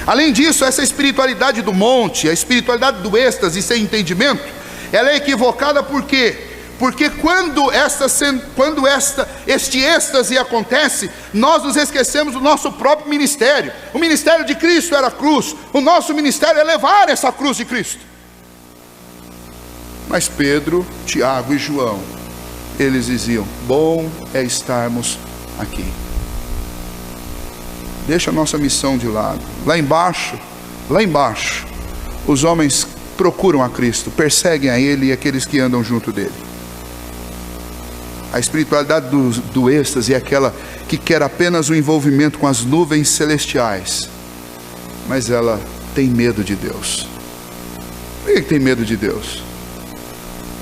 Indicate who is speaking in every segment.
Speaker 1: Além disso, essa espiritualidade do monte, a espiritualidade do êxtase sem entendimento, ela é equivocada. Por quê? Porque quando este êxtase acontece, nós nos esquecemos do nosso próprio ministério. O ministério de Cristo era a cruz, o nosso ministério é levar essa cruz de Cristo. Mas Pedro, Tiago e João, eles diziam: bom é estarmos aqui. Deixa a nossa missão de lado. Lá embaixo, os homens procuram a Cristo, perseguem a Ele e aqueles que andam junto dele. A espiritualidade do êxtase é aquela que quer apenas o envolvimento com as nuvens celestiais, mas ela tem medo de Deus. Por que tem medo de Deus?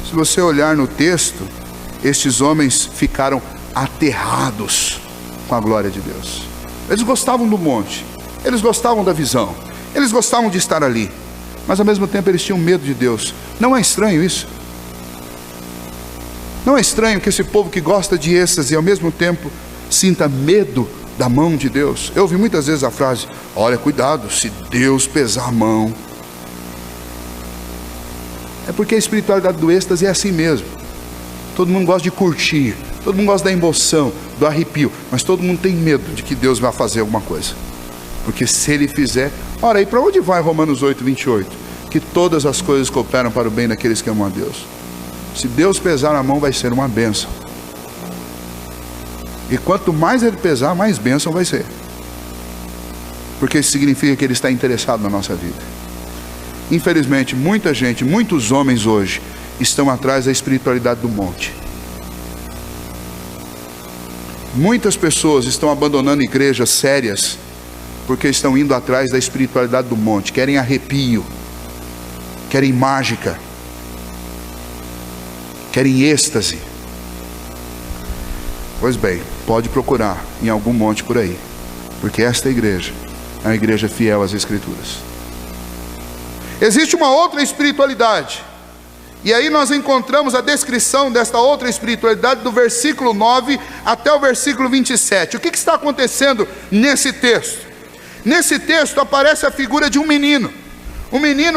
Speaker 1: Se você olhar no texto, estes homens ficaram aterrados com a glória de Deus. Eles gostavam do monte, eles gostavam da visão, eles gostavam de estar ali, mas ao mesmo tempo eles tinham medo de Deus. Não é estranho isso? Não é estranho que esse povo que gosta de êxtase e ao mesmo tempo sinta medo da mão de Deus? Eu ouvi muitas vezes a frase: olha, cuidado, se Deus pesar a mão. É porque a espiritualidade do êxtase é assim mesmo. Todo mundo gosta de curtir, todo mundo gosta da emoção, do arrepio, mas todo mundo tem medo de que Deus vai fazer alguma coisa. Porque se Ele fizer... Ora, e para onde vai Romanos 8, 28? Que todas as coisas cooperam para o bem daqueles que amam a Deus. Se Deus pesar a mão, vai ser uma bênção. E quanto mais Ele pesar, mais bênção vai ser. Porque isso significa que Ele está interessado na nossa vida. Infelizmente, muita gente, muitos homens hoje estão atrás da espiritualidade do monte. Muitas pessoas estão abandonando igrejas sérias porque estão indo atrás da espiritualidade do monte. Querem arrepio, querem mágica, querem êxtase. Pois bem, pode procurar em algum monte por aí, porque esta igreja é uma igreja fiel às Escrituras. Existe uma outra espiritualidade, e aí nós encontramos a descrição desta outra espiritualidade do versículo 9 até o versículo 27. O que está acontecendo nesse texto? Nesse texto aparece a figura de um menino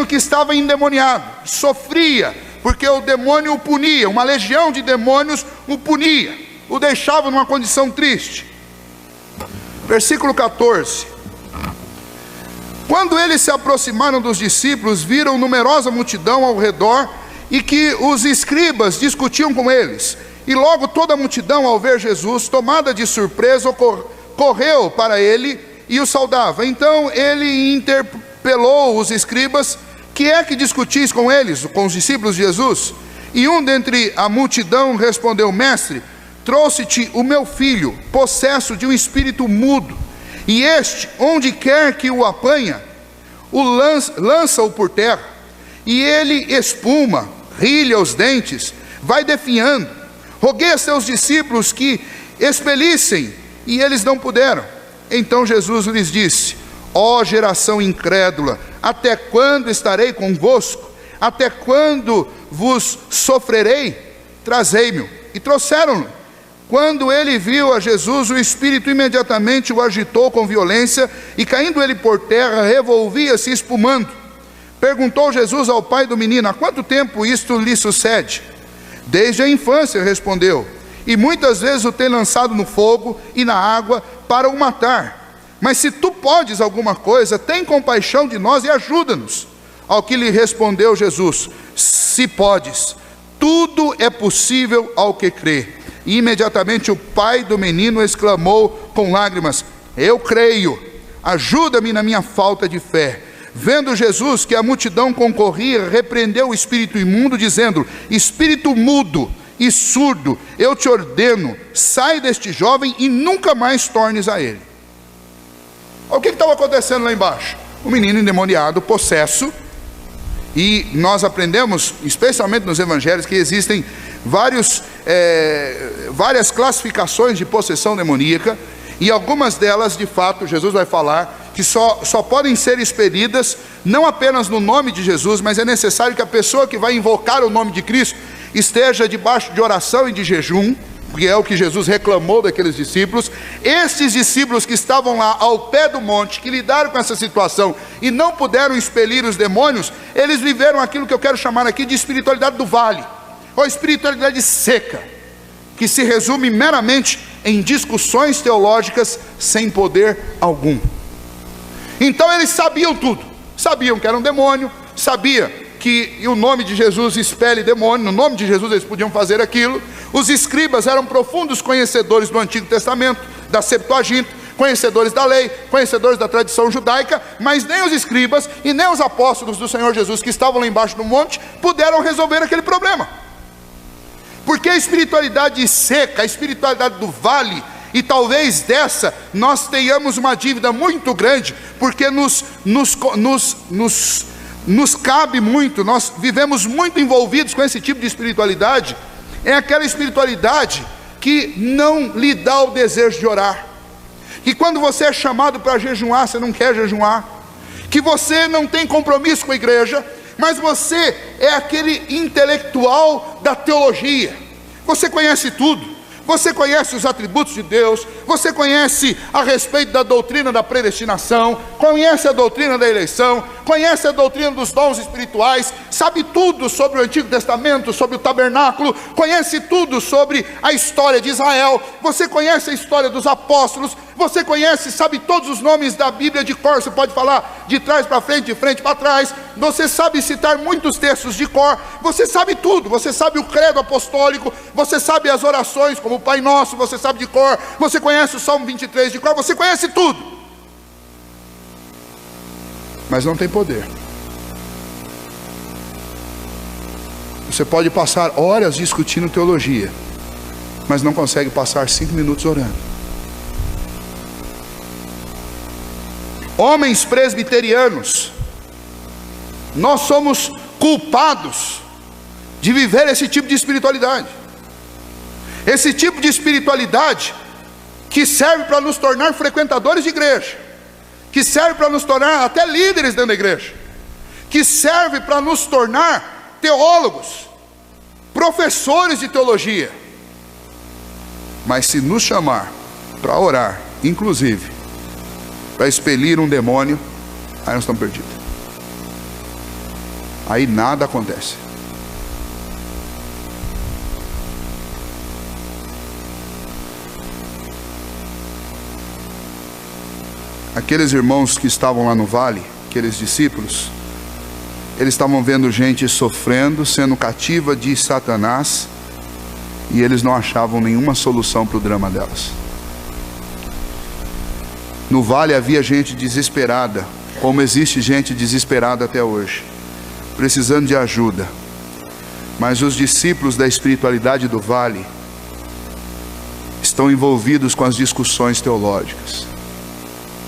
Speaker 1: que estava endemoniado, sofria, porque o demônio o punia, uma legião de demônios o punia, o deixava numa condição triste. Versículo 14: quando eles se aproximaram dos discípulos, viram numerosa multidão ao redor e que os escribas discutiam com eles. E logo toda a multidão, ao ver Jesus, tomada de surpresa, correu para ele e o saudava. Então ele interpelou os escribas: que é que discutis com eles, com os discípulos de Jesus? E um dentre a multidão respondeu: mestre, trouxe-te o meu filho, possesso de um espírito mudo, e este, onde quer que o apanha, lança-o por terra, e ele espuma, rilha os dentes, vai definhando. Roguei a seus discípulos que expelissem, e eles não puderam. Então Jesus lhes disse: ó geração incrédula, até quando estarei convosco? Até quando vos sofrerei? Trazei-me. E trouxeram-no. Quando ele viu a Jesus, o espírito imediatamente o agitou com violência, e caindo ele por terra, revolvia-se espumando. Perguntou Jesus ao pai do menino: há quanto tempo isto lhe sucede? Desde a infância, respondeu, e muitas vezes o tem lançado no fogo e na água para o matar. Mas se tu podes alguma coisa, tem compaixão de nós e ajuda-nos. Ao que lhe respondeu Jesus: se podes, tudo é possível ao que crê. E imediatamente o pai do menino exclamou com lágrimas: eu creio, ajuda-me na minha falta de fé. Vendo Jesus que a multidão concorria, repreendeu o espírito imundo, dizendo: espírito mudo e surdo, eu te ordeno, sai deste jovem e nunca mais tornes a ele. O que estava acontecendo lá embaixo? O menino endemoniado, possesso. E nós aprendemos, especialmente nos evangelhos, que existem várias classificações de possessão demoníaca, e algumas delas, de fato, Jesus vai falar que só podem ser expelidas não apenas no nome de Jesus, mas é necessário que a pessoa que vai invocar o nome de Cristo esteja debaixo de oração e de jejum, porque é o que Jesus reclamou daqueles discípulos. Esses discípulos que estavam lá ao pé do monte, que lidaram com essa situação e não puderam expelir os demônios, eles viveram aquilo que eu quero chamar aqui de espiritualidade do vale, ou espiritualidade seca, que se resume meramente em discussões teológicas sem poder algum. Então eles sabiam tudo, sabiam que era um demônio, sabia que o nome de Jesus expele demônio, no nome de Jesus eles podiam fazer aquilo. Os escribas eram profundos conhecedores do Antigo Testamento, da Septuaginta, conhecedores da lei, conhecedores da tradição judaica, mas nem os escribas e nem os apóstolos do Senhor Jesus que estavam lá embaixo do monte puderam resolver aquele problema. Porque a espiritualidade seca, a espiritualidade do vale, e talvez dessa nós tenhamos uma dívida muito grande, porque nos cabe muito, nós vivemos muito envolvidos com esse tipo de espiritualidade. É aquela espiritualidade que não lhe dá o desejo de orar, que quando você é chamado para jejuar, você não quer jejuar, que você não tem compromisso com a igreja, mas você é aquele intelectual da teologia. Você conhece tudo, você conhece os atributos de Deus, você conhece a respeito da doutrina da predestinação, conhece a doutrina da eleição, conhece a doutrina dos dons espirituais, sabe tudo sobre o Antigo Testamento, sobre o tabernáculo, conhece tudo sobre a história de Israel, você conhece a história dos apóstolos, você conhece, sabe todos os nomes da Bíblia de cor, você pode falar de trás para frente, de frente para trás, você sabe citar muitos textos de cor, você sabe tudo, você sabe o credo apostólico, você sabe as orações como o Pai Nosso, você sabe de cor, você conhece o Salmo 23 de cor, você conhece tudo, mas não tem poder. Você pode passar horas discutindo teologia, mas não consegue passar 5 minutos orando. Homens presbiterianos, nós somos culpados de viver esse tipo de espiritualidade. Esse tipo de espiritualidade que serve para nos tornar frequentadores de igreja, que serve para nos tornar até líderes dentro da igreja, que serve para nos tornar teólogos, professores de teologia. Mas se nos chamar para orar, inclusive para expelir um demônio, aí nós estamos perdidos. Aí nada acontece. Aqueles irmãos que estavam lá no vale, aqueles discípulos, eles estavam vendo gente sofrendo, sendo cativa de Satanás, e eles não achavam nenhuma solução para o drama delas. No vale havia gente desesperada, como existe gente desesperada até hoje, precisando de ajuda. Mas os discípulos da espiritualidade do vale estão envolvidos com as discussões teológicas.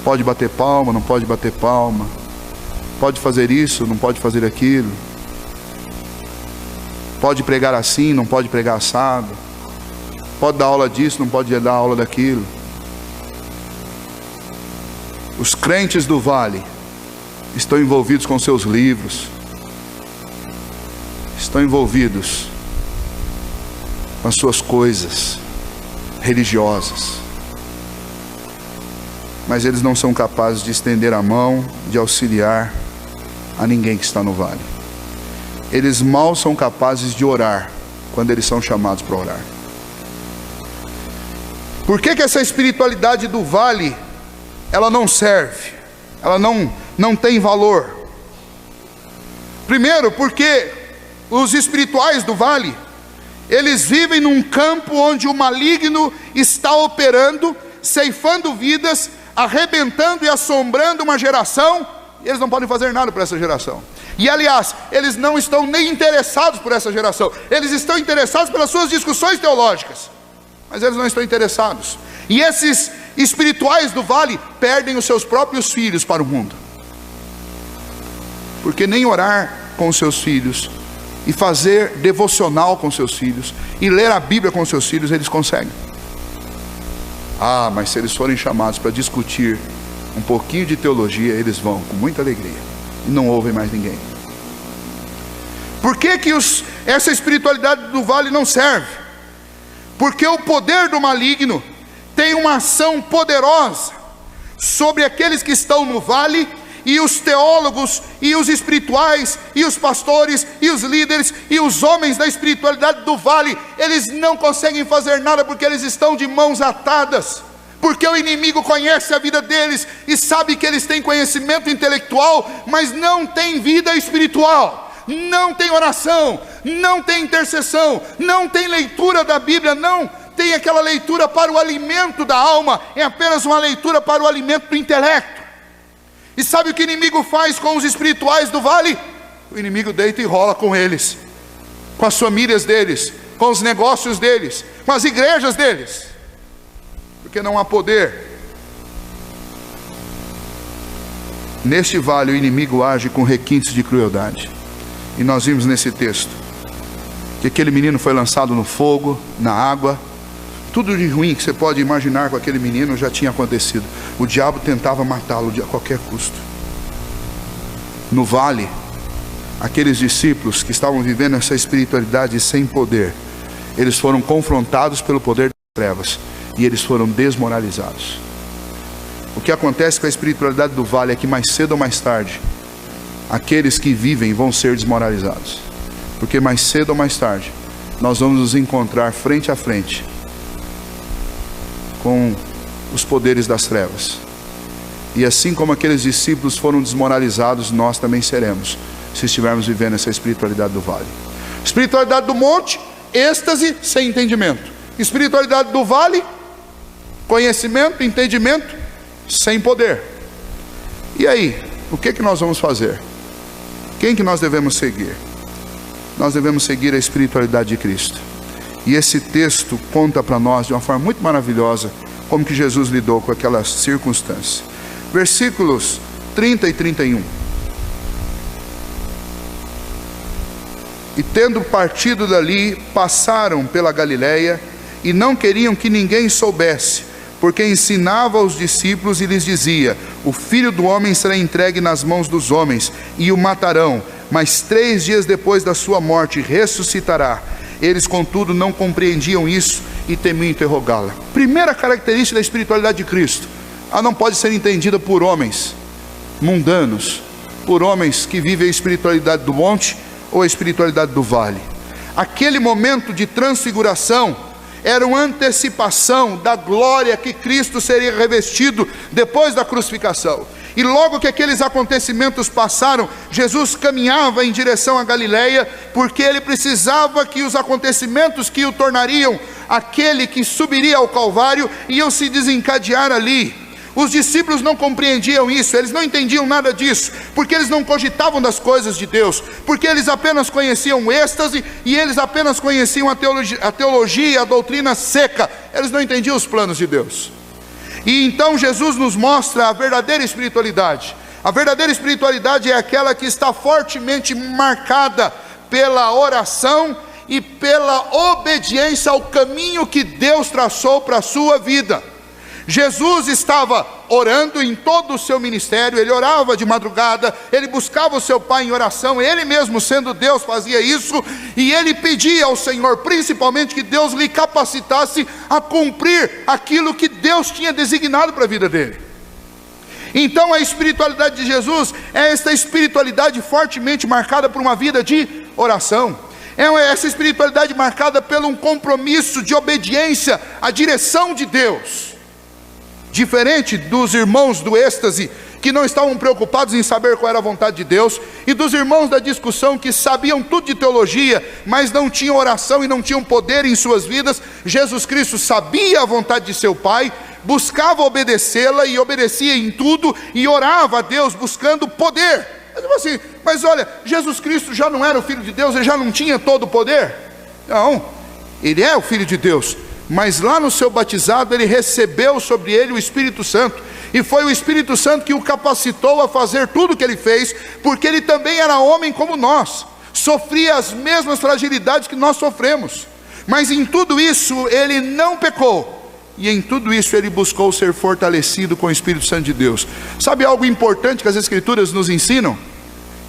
Speaker 1: Pode bater palma, não pode bater palma, pode fazer isso, não pode fazer aquilo, pode pregar assim, não pode pregar assado, pode dar aula disso, não pode dar aula daquilo. Os crentes do vale estão envolvidos com seus livros, estão envolvidos com as suas coisas religiosas, mas eles não são capazes de estender a mão, de auxiliar a ninguém que está no vale. Eles mal são capazes de orar quando eles são chamados para orar. Por que essa espiritualidade do vale ela não serve, ela não tem valor? Primeiro, porque os espirituais do vale, eles vivem num campo onde o maligno está operando, ceifando vidas, arrebentando e assombrando uma geração, e eles não podem fazer nada para essa geração. E aliás, eles não estão nem interessados por essa geração, eles estão interessados pelas suas discussões teológicas, mas eles não estão interessados. E esses espirituais do vale perdem os seus próprios filhos para o mundo, porque nem orar com os seus filhos, e fazer devocional com seus filhos, e ler a Bíblia com seus filhos, eles conseguem. Mas se eles forem chamados para discutir um pouquinho de teologia, eles vão com muita alegria, e não ouvem mais ninguém. Por que essa espiritualidade do vale não serve? porque o poder do maligno tem uma ação poderosa sobre aqueles que estão no vale, e os teólogos, e os espirituais, e os pastores, e os líderes, e os homens da espiritualidade do vale, eles não conseguem fazer nada, porque eles estão de mãos atadas, porque o inimigo conhece a vida deles, e sabe que eles têm conhecimento intelectual, mas não têm vida espiritual, não tem oração, não tem intercessão, não tem leitura da Bíblia, não tem aquela leitura para o alimento da alma, é apenas uma leitura para o alimento do intelecto. E sabe o que o inimigo faz com os espirituais do vale? O inimigo deita e rola com eles, com as famílias deles, com os negócios deles, com as igrejas deles, porque não há poder. Neste vale o inimigo age com requintes de crueldade, e nós vimos nesse texto que aquele menino foi lançado no fogo, na água. Tudo de ruim que você pode imaginar com aquele menino já tinha acontecido. O diabo tentava matá-lo a qualquer custo. No vale, aqueles discípulos que estavam vivendo essa espiritualidade sem poder, eles foram confrontados pelo poder das trevas, e eles foram desmoralizados. O que acontece com a espiritualidade do vale é que mais cedo ou mais tarde, aqueles que vivem vão ser desmoralizados, porque mais cedo ou mais tarde nós vamos nos encontrar frente a frente com os poderes das trevas. E assim como aqueles discípulos foram desmoralizados, nós também seremos, se estivermos vivendo essa espiritualidade do vale. Espiritualidade do monte, êxtase sem entendimento. Espiritualidade do vale, conhecimento, entendimento sem poder. E aí, o que nós vamos fazer? Quem que nós devemos seguir? Nós devemos seguir a espiritualidade de Cristo. E esse texto conta para nós de uma forma muito maravilhosa como que Jesus lidou com aquela circunstância. Versículos 30 e 31. E tendo partido dali, passaram pela Galileia, e não queriam que ninguém soubesse, porque ensinava aos discípulos e lhes dizia: o Filho do Homem será entregue nas mãos dos homens, e o matarão, mas 3 dias depois da sua morte ressuscitará. Eles, contudo, não compreendiam isso e temiam interrogá-la. Primeira característica da espiritualidade de Cristo: ela não pode ser entendida por homens mundanos, por homens que vivem a espiritualidade do monte ou a espiritualidade do vale. Aquele momento de transfiguração era uma antecipação da glória que Cristo seria revestido depois da crucificação. E logo que aqueles acontecimentos passaram, Jesus caminhava em direção à Galileia, porque ele precisava que os acontecimentos que o tornariam aquele que subiria ao Calvário iam se desencadear ali. Os discípulos não compreendiam isso, eles não entendiam nada disso, porque eles não cogitavam das coisas de Deus, porque eles apenas conheciam o êxtase, e eles apenas conheciam a teologia, a doutrina seca. Eles não entendiam os planos de Deus. E então Jesus nos mostra a verdadeira espiritualidade. A verdadeira espiritualidade é aquela que está fortemente marcada pela oração e pela obediência ao caminho que Deus traçou para a sua vida. Jesus estava orando em todo o seu ministério, ele orava de madrugada, ele buscava o seu Pai em oração, ele mesmo sendo Deus fazia isso, e ele pedia ao Senhor, principalmente, que Deus lhe capacitasse a cumprir aquilo que Deus tinha designado para a vida dele. Então a espiritualidade de Jesus é esta espiritualidade fortemente marcada por uma vida de oração. É essa espiritualidade marcada por um compromisso de obediência à direção de Deus. Diferente dos irmãos do êxtase, que não estavam preocupados em saber qual era a vontade de Deus, e dos irmãos da discussão, que sabiam tudo de teologia, mas não tinham oração e não tinham poder em suas vidas. Jesus Cristo sabia a vontade de seu Pai, buscava obedecê-la e obedecia em tudo, e orava a Deus buscando poder. Assim, mas olha, Jesus Cristo já não era o Filho de Deus, ele já não tinha todo o poder? Não, ele é o Filho de Deus, mas lá no seu batizado ele recebeu sobre ele o Espírito Santo, e foi o Espírito Santo que o capacitou a fazer tudo o que ele fez, porque ele também era homem como nós, sofria as mesmas fragilidades que nós sofremos, mas em tudo isso ele não pecou, e em tudo isso ele buscou ser fortalecido com o Espírito Santo de Deus. Sabe algo importante que as Escrituras nos ensinam?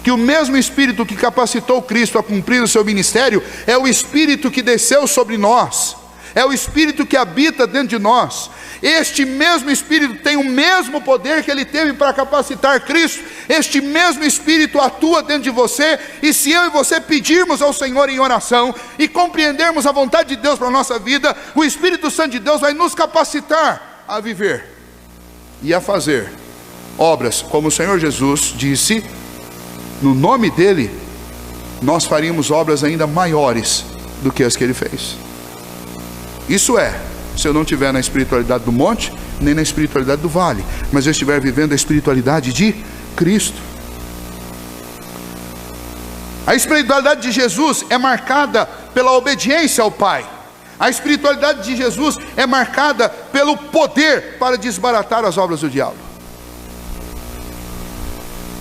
Speaker 1: Que o mesmo Espírito que capacitou Cristo a cumprir o seu ministério é o Espírito que desceu sobre nós. é o Espírito que habita dentro de nós. Este mesmo Espírito tem o mesmo poder que ele teve para capacitar Cristo. Este mesmo Espírito atua dentro de você, e se eu e você pedirmos ao Senhor em oração e compreendermos a vontade de Deus para a nossa vida, o Espírito Santo de Deus vai nos capacitar a viver e a fazer obras, como o Senhor Jesus disse, no nome dele nós faríamos obras ainda maiores do que as que ele fez. Isso é, se eu não estiver na espiritualidade do monte, nem na espiritualidade do vale, mas eu estiver vivendo a espiritualidade de Cristo. A espiritualidade de Jesus é marcada pela obediência ao Pai. A espiritualidade de Jesus é marcada pelo poder para desbaratar as obras do diabo.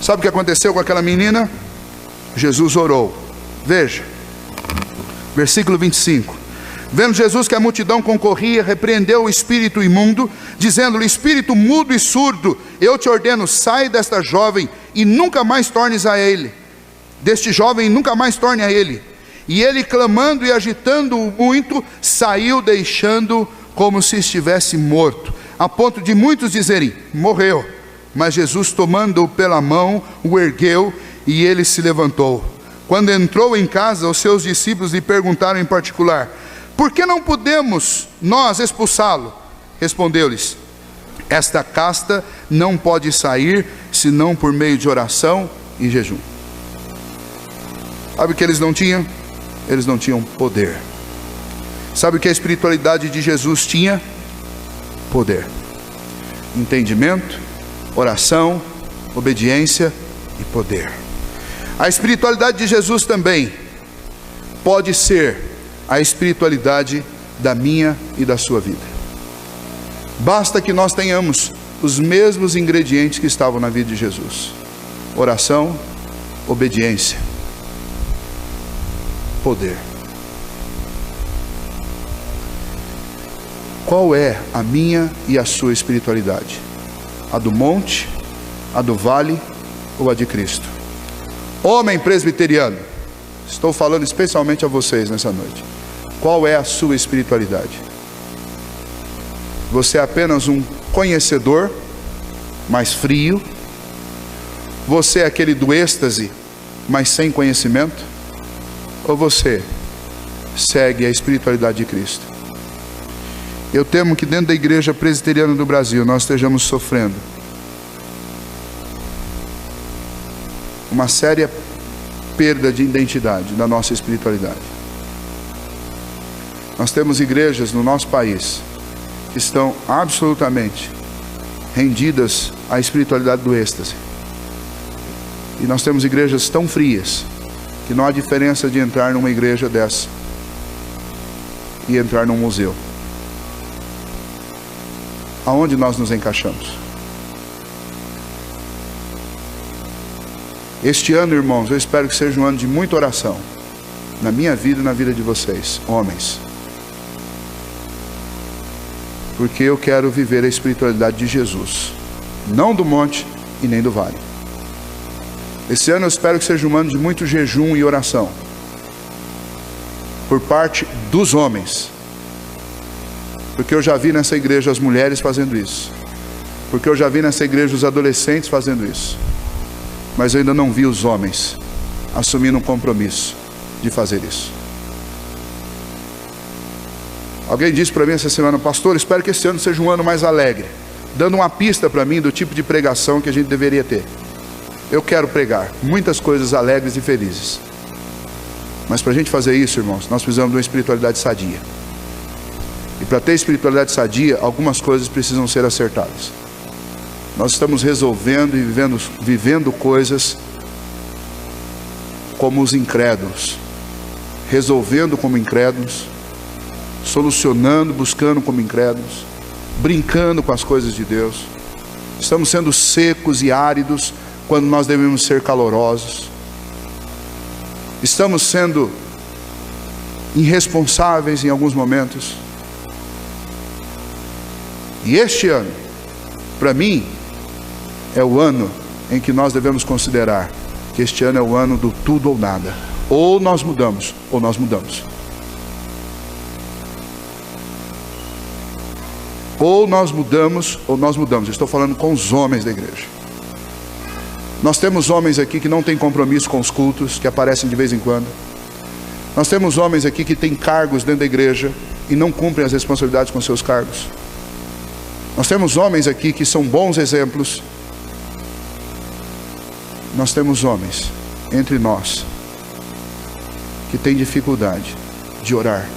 Speaker 1: Sabe o que aconteceu com aquela menina? Jesus orou. Veja, versículo 25. Vendo Jesus que a multidão concorria, repreendeu o espírito imundo, dizendo-lhe: espírito mudo e surdo, eu te ordeno, sai desta jovem e nunca mais tornes a ele. Deste jovem nunca mais torne a ele. E ele, clamando e agitando-o muito, saiu, deixando como se estivesse morto, a ponto de muitos dizerem: morreu. Mas Jesus, tomando-o pela mão, o ergueu, e ele se levantou. Quando entrou em casa, os seus discípulos lhe perguntaram em particular: por que não podemos nós expulsá-lo? Respondeu-lhes: esta casta não pode sair, senão por meio de oração e jejum. Sabe o que eles não tinham? Eles não tinham poder. Sabe o que a espiritualidade de Jesus tinha? Poder, entendimento, oração, obediência e poder. A espiritualidade de Jesus também pode ser a espiritualidade da minha e da sua vida. Basta que nós tenhamos os mesmos ingredientes que estavam na vida de Jesus: oração, obediência, poder. Qual é a minha e a sua espiritualidade? A do monte, a do vale ou a de Cristo? Homem presbiteriano, estou falando especialmente a vocês nessa noite. Qual é a sua espiritualidade? Você é apenas um conhecedor, mas frio? Você é aquele do êxtase, mas sem conhecimento? Ou você segue a espiritualidade de Cristo? Eu temo que dentro da igreja presbiteriana do Brasil nós estejamos sofrendo uma séria perda de identidade da nossa espiritualidade. Nós temos igrejas no nosso país que estão absolutamente rendidas à espiritualidade do êxtase. E nós temos igrejas tão frias que não há diferença de entrar numa igreja dessa e entrar num museu. Aonde nós nos encaixamos? Este ano, irmãos, eu espero que seja um ano de muita oração, na minha vida e na vida de vocês, homens, porque eu quero viver a espiritualidade de Jesus, não do monte e nem do vale. Esse ano eu espero que seja um ano de muito jejum e oração, por parte dos homens, porque eu já vi nessa igreja as mulheres fazendo isso, porque eu já vi nessa igreja os adolescentes fazendo isso, mas eu ainda não vi os homens assumindo um compromisso de fazer isso. Alguém disse para mim essa semana: pastor, espero que esse ano seja um ano mais alegre, dando uma pista para mim do tipo de pregação que a gente deveria ter. Eu quero pregar muitas coisas alegres e felizes, mas para a gente fazer isso, irmãos, nós precisamos de uma espiritualidade sadia. E para ter espiritualidade sadia, algumas coisas precisam ser acertadas. Nós estamos resolvendo e vivendo coisas como os incrédulos, resolvendo como incrédulos, solucionando, buscando como incrédulos, brincando com as coisas de Deus. Estamos sendo secos e áridos quando nós devemos ser calorosos. Estamos sendo irresponsáveis em alguns momentos. E este ano, para mim, é o ano em que nós devemos considerar que este ano é o ano do tudo ou nada. Ou nós mudamos, ou nós mudamos. Ou nós mudamos, ou nós mudamos. Eu estou falando com os homens da igreja. Nós temos homens aqui que não têm compromisso com os cultos, que aparecem de vez em quando. Nós temos homens aqui que têm cargos dentro da igreja e não cumprem as responsabilidades com seus cargos. Nós temos homens aqui que são bons exemplos. Nós temos homens entre nós que têm dificuldade de orar.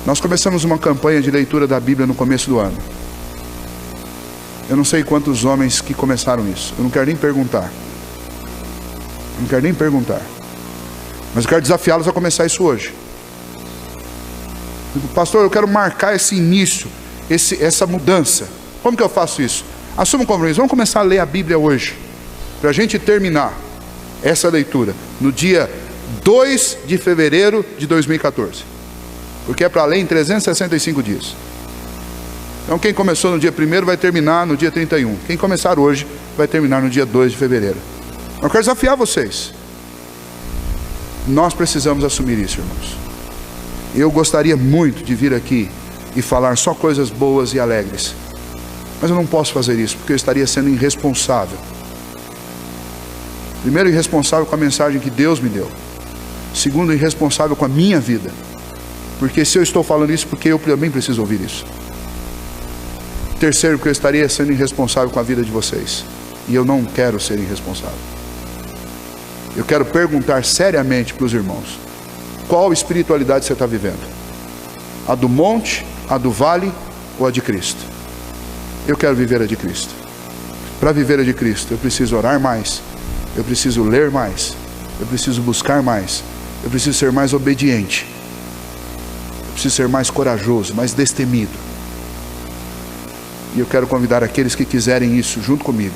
Speaker 1: Nós começamos uma campanha de leitura da Bíblia no começo do ano. Eu não sei quantos homens que começaram isso. Eu não quero nem perguntar. Não quero nem perguntar. Mas eu quero desafiá-los a começar isso hoje. Pastor, eu quero marcar esse início, essa mudança. Como que eu faço isso? Assuma um compromisso. Vamos começar a ler a Bíblia hoje, para a gente terminar essa leitura no dia 2 de fevereiro de 2014. Porque é para ler em 365 dias. Então quem começou no dia 1º vai terminar no dia 31. Quem começar hoje vai terminar no dia 2 de fevereiro. Eu quero desafiar vocês. Nós precisamos assumir isso, irmãos. Eu gostaria muito de vir aqui e falar só coisas boas e alegres. Mas eu não posso fazer isso, porque eu estaria sendo irresponsável. Primeiro, irresponsável com a mensagem que Deus me deu. Segundo, irresponsável com a minha vida. Porque se eu estou falando isso, porque eu também preciso ouvir isso. Terceiro, porque eu estaria sendo irresponsável com a vida de vocês. E eu não quero ser irresponsável. Eu quero perguntar seriamente para os irmãos: qual espiritualidade você está vivendo? A do monte, a do vale ou a de Cristo? Eu quero viver a de Cristo. Para viver a de Cristo, eu preciso orar mais. Eu preciso ler mais. Eu preciso buscar mais. Eu preciso ser mais obediente. Eu preciso ser mais corajoso, mais destemido. E eu quero convidar aqueles que quiserem isso junto comigo,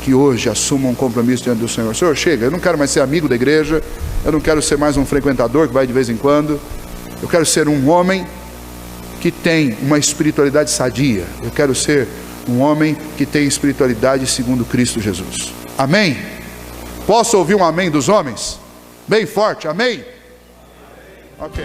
Speaker 1: que hoje assumam um compromisso diante do Senhor. Senhor, chega, eu não quero mais ser amigo da igreja. Eu não quero ser mais um frequentador que vai de vez em quando. Eu quero ser um homem que tem uma espiritualidade sadia. Eu quero ser um homem que tem espiritualidade segundo Cristo Jesus. Amém? Posso ouvir um amém dos homens? Bem forte, amém? Ok.